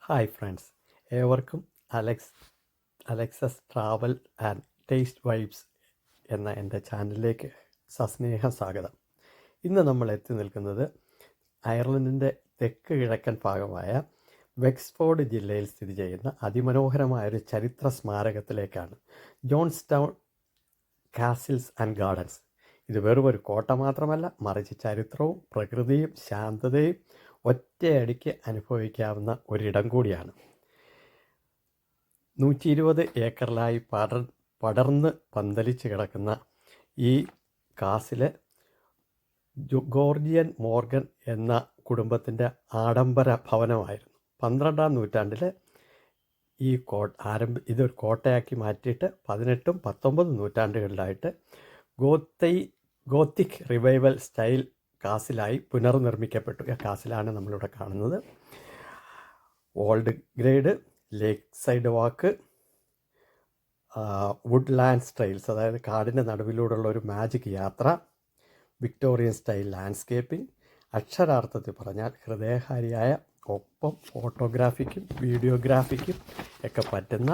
Hi friends, ഏവർക്കും അലക്സസ് travel and taste vibes എന്ന എൻ്റെ ചാനലിലേക്ക് സസ്നേഹ സ്വാഗതം. ഇന്ന് നമ്മൾ എത്തി നിൽക്കുന്നത് അയർലൻഡിൻ്റെ തെക്ക് കിഴക്കൻ ഭാഗമായ വെക്സ്ഫോർഡ് ജില്ലയിൽ സ്ഥിതി ചെയ്യുന്ന അതിമനോഹരമായൊരു ചരിത്ര സ്മാരകത്തിലേക്കാണ്. ജോൺസ്റ്റൗൺ കാസിൽസ് ആൻഡ് ഗാർഡൻസ്. ഇത് വെറും ഒരു കോട്ട മാത്രമല്ല, മറിച്ച് ചരിത്രവും പ്രകൃതിയും ശാന്തതയും ഒറ്റയടിക്ക് അനുഭവിക്കാവുന്ന ഒരിടം കൂടിയാണ്. 120 ഏക്കറിലായി പടർന്ന് പന്തലിച്ച് കിടക്കുന്ന ഈ കാസിൽ ഗോർജിയൻ മോർഗൻ എന്ന കുടുംബത്തിൻ്റെ ആഡംബര ഭവനമായിരുന്നു. 12-ാം നൂറ്റാണ്ടിൽ ഈ ഇതൊരു കോട്ടയാക്കി മാറ്റിയിട്ട് 18-ഉം 19-ഉം നൂറ്റാണ്ടുകളിലായിട്ട് ഗോത്തിക് റിവൈവൽ സ്റ്റൈൽ കാസിലായി പുനർനിർമ്മിക്കപ്പെട്ടു. കാസിലാണ് നമ്മളിവിടെ കാണുന്നത്. Old grade, lakeside walk, woodland styles, അതായത് കാടിൻ്റെ നടുവിലൂടെയുള്ള ഒരു മാജിക് യാത്ര, വിക്ടോറിയൻ സ്റ്റൈൽ ലാൻഡ്സ്കേപ്പിംഗ്, അക്ഷരാർത്ഥത്തിൽ പറഞ്ഞാൽ ഹൃദയഹാരിയായ, ഒപ്പം ഫോട്ടോഗ്രാഫിക്കും വീഡിയോഗ്രാഫിക്കും ഒക്കെ പറ്റുന്ന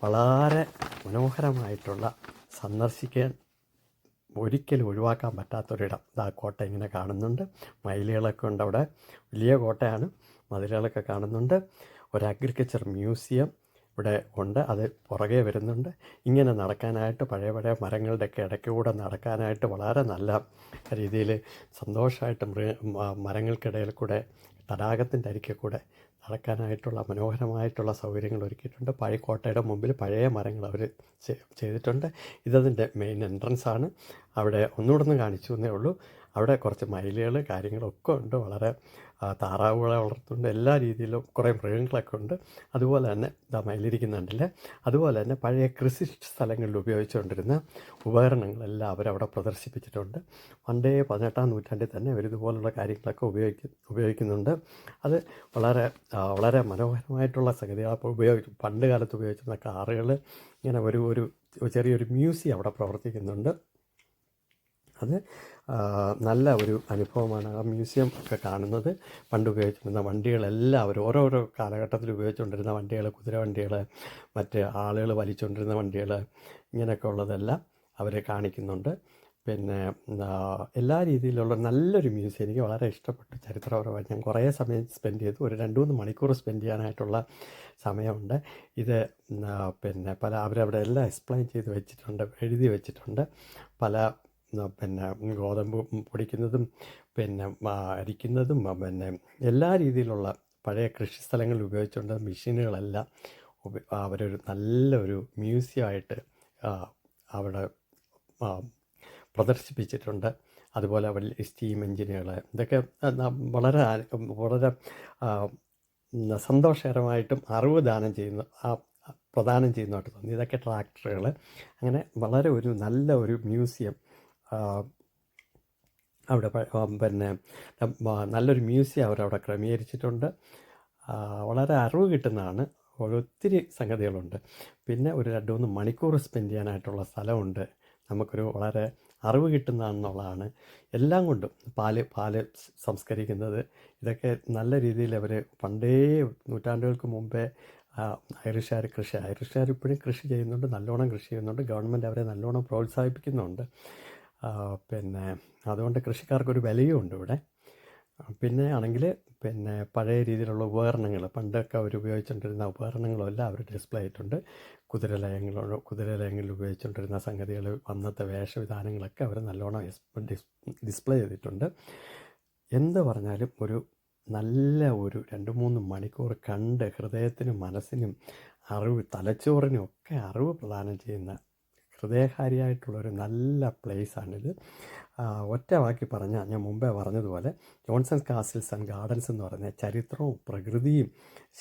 വളരെ മനോഹരമായിട്ടുള്ള സന്ദർശിക്കാൻ ഒരിക്കലും ഒഴിവാക്കാൻ പറ്റാത്തൊരിടം. ആ കോട്ട ഇങ്ങനെ കാണുന്നുണ്ട്. മയിലുകളൊക്കെ ഉണ്ട് അവിടെ. വലിയ കോട്ടയാണ്. മതിലുകളൊക്കെ കാണുന്നുണ്ട്. ഒരു അഗ്രികൾച്ചർ മ്യൂസിയം ഇവിടെ ഉണ്ട്, അത് പുറകെ വരുന്നുണ്ട്. ഇങ്ങനെ നടക്കാനായിട്ട് പഴയ മരങ്ങളുടെയൊക്കെ ഇടയ്ക്കൂടെ നടക്കാനായിട്ട് വളരെ നല്ല രീതിയിൽ സന്തോഷമായിട്ട് മരങ്ങൾക്കിടയിൽ കൂടെ തടാകത്തിൻ്റെ അരികിൽ കൂടെ നടക്കാനായിട്ടുള്ള മനോഹരമായിട്ടുള്ള സൗകര്യങ്ങൾ ഒരുക്കിയിട്ടുണ്ട്. പഴയ കോട്ടയുടെ മുമ്പിൽ പഴയ മരങ്ങൾ അവർ ചെയ്തിട്ടുണ്ട്. ഇതതിൻ്റെ മെയിൻ എൻട്രൻസ് ആണ്. അവിടെ ഒന്നുകൂടെ ഒന്ന് കാണിച്ചു എന്നേ ഉള്ളൂ. അവിടെ കുറച്ച് മയിലുകൾ കാര്യങ്ങളൊക്കെ ഉണ്ട്. വളരെ താറാവുകളെ വളർത്തുന്നുണ്ട്. എല്ലാ രീതിയിലും കുറേ മൃഗങ്ങളൊക്കെ ഉണ്ട്. അതുപോലെ തന്നെ മയിലിരിക്കുന്നുണ്ടല്ലേ. അതുപോലെ തന്നെ പഴയ കൃഷി സ്ഥലങ്ങളിൽ ഉപയോഗിച്ചുകൊണ്ടിരുന്ന ഉപകരണങ്ങളെല്ലാം അവരവിടെ പ്രദർശിപ്പിച്ചിട്ടുണ്ട്. 18-ാം നൂറ്റാണ്ടിൽ തന്നെ അവരിതുപോലുള്ള കാര്യങ്ങളൊക്കെ ഉപയോഗിക്കുന്നുണ്ട്. അത് വളരെ മനോഹരമായിട്ടുള്ള സംഗതികൾ. പണ്ട് കാലത്ത് ഉപയോഗിച്ചിരുന്ന കാറുകൾ, ഇങ്ങനെ ഒരു ചെറിയൊരു മ്യൂസിയം അവിടെ പ്രവർത്തിക്കുന്നുണ്ട്. അത് നല്ല ഒരു അനുഭവമാണ്. ആ മ്യൂസിയം ഒക്കെ കാണുന്നത്. പണ്ട് ഉപയോഗിച്ചിരുന്ന വണ്ടികളെല്ലാം അവർ ഓരോരോ കാലഘട്ടത്തിൽ ഉപയോഗിച്ചുകൊണ്ടിരുന്ന വണ്ടികൾ, കുതിരവണ്ടികൾ, മറ്റ് ആളുകൾ വലിച്ചുകൊണ്ടിരുന്ന വണ്ടികൾ, ഇങ്ങനെയൊക്കെ ഉള്ളതെല്ലാം അവർ കാണിക്കുന്നുണ്ട്. പിന്നെ എല്ലാ രീതിയിലുള്ള നല്ലൊരു മ്യൂസിയം. എനിക്ക് വളരെ ഇഷ്ടപ്പെട്ടു. ചരിത്രപരമായി ഞാൻ കുറേ സമയം സ്പെൻഡ് ചെയ്തു. ഒരു 2-3 മണിക്കൂർ സ്പെൻഡ് ചെയ്യാനായിട്ടുള്ള സമയമുണ്ട്. ഇത് പിന്നെ അവരവിടെ എല്ലാം എക്സ്പ്ലെയിൻ ചെയ്ത് വെച്ചിട്ടുണ്ട്, എഴുതി വെച്ചിട്ടുണ്ട്. ഗോതമ്പ് പൊടിക്കുന്നതും അരിക്കുന്നതും എല്ലാ രീതിയിലുള്ള പഴയ കൃഷി സ്ഥലങ്ങളിൽ ഉപയോഗിച്ചുകൊണ്ട് മെഷീനുകളെല്ലാം അവരൊരു നല്ലൊരു മ്യൂസിയമായിട്ട് അവിടെ പ്രദർശിപ്പിച്ചിട്ടുണ്ട്. അതുപോലെ സ്റ്റീം എഞ്ചിനുകൾ, ഇതൊക്കെ വളരെ സന്തോഷകരമായിട്ടും അറിവ് പ്രദാനം ചെയ്യുന്നതായിട്ട് തോന്നി. ഇതൊക്കെ ട്രാക്ടറുകൾ, അങ്ങനെ വളരെ നല്ല ഒരു മ്യൂസിയം അവിടെ നല്ലൊരു മ്യൂസിയം അവരവിടെ ക്രമീകരിച്ചിട്ടുണ്ട്. വളരെ അറിവ് കിട്ടുന്നതാണ്. ഒത്തിരി സംഗതികളുണ്ട്. പിന്നെ ഒരു 2-3 മണിക്കൂർ സ്പെൻഡ് ചെയ്യാനായിട്ടുള്ള സ്ഥലമുണ്ട്. നമുക്കൊരു വളരെ അറിവ് കിട്ടുന്നതാണെന്നുള്ളതാണ്. എല്ലാം കൊണ്ടും പാല് സംസ്കരിക്കുന്നത്, ഇതൊക്കെ നല്ല രീതിയിൽ അവർ പണ്ടേ നൂറ്റാണ്ടുകൾക്ക് മുമ്പേ ഐറിഷുകാർ ഇപ്പോഴും കൃഷി ചെയ്യുന്നുണ്ട്, നല്ലോണം കൃഷി ചെയ്യുന്നുണ്ട്. ഗവൺമെൻറ് അവരെ നല്ലോണം പ്രോത്സാഹിപ്പിക്കുന്നുണ്ട്. അതുകൊണ്ട് കൃഷിക്കാർക്കൊരു വിലയും ഉണ്ട് ഇവിടെ. പിന്നെ ആണെങ്കിൽ പഴയ രീതിയിലുള്ള ഉപകരണങ്ങൾ, പണ്ടൊക്കെ അവർ ഉപയോഗിച്ചുകൊണ്ടിരുന്ന ഉപകരണങ്ങളെല്ലാം അവർ ഡിസ്പ്ലേ ചെയ്തിട്ടുണ്ട്. കുതിരലയങ്ങളിൽ ഉപയോഗിച്ചുകൊണ്ടിരുന്ന സംഗതികൾ, അന്നത്തെ വേഷവിധാനങ്ങളൊക്കെ അവർ നല്ലോണം ഡിസ്പ്ലേ ചെയ്തിട്ടുണ്ട്. എന്ത് പറഞ്ഞാലും നല്ല 2-3 മണിക്കൂർ കണ്ട് ഹൃദയത്തിനും മനസ്സിനും തലച്ചോറിനും ഒക്കെ അറിവ് പ്രദാനം ചെയ്യുന്ന ഹൃദയഹാരിയായിട്ടുള്ളൊരു നല്ല പ്ലേസാണിത്. ഒറ്റ വാക്കി പറഞ്ഞാൽ, ഞാൻ മുമ്പേ പറഞ്ഞതുപോലെ, ജോൺസൺ കാസിൽസ് ആൻഡ് ഗാർഡൻസ് എന്ന് പറഞ്ഞ ചരിത്രവും പ്രകൃതിയും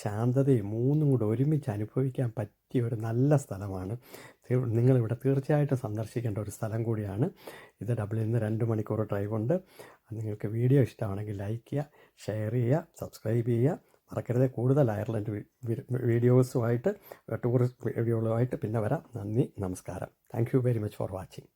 ശാന്തതയും മൂന്നും കൂടെ ഒരുമിച്ച് അനുഭവിക്കാൻ പറ്റിയ ഒരു നല്ല സ്ഥലമാണ്. നിങ്ങളിവിടെ തീർച്ചയായിട്ടും സന്ദർശിക്കേണ്ട ഒരു സ്ഥലം കൂടിയാണ് ഇത്. ഡബ്ലിനിൽ നിന്ന് 2 മണിക്കൂർ ഡ്രൈവ് ഉണ്ട്. നിങ്ങൾക്ക് വീഡിയോ ഇഷ്ടമാണെങ്കിൽ ലൈക്ക് ചെയ്യുക, ഷെയർ ചെയ്യുക, സബ്സ്ക്രൈബ് ചെയ്യുക. മറക്കരുത്. കൂടുതൽ അയർലൻഡ് വീഡിയോസുമായിട്ട്, ടൂറിസ്റ്റ് വീഡിയോകളുമായിട്ട് പിന്നെ വരാം. നന്ദി, നമസ്കാരം. Thank you very much for watching.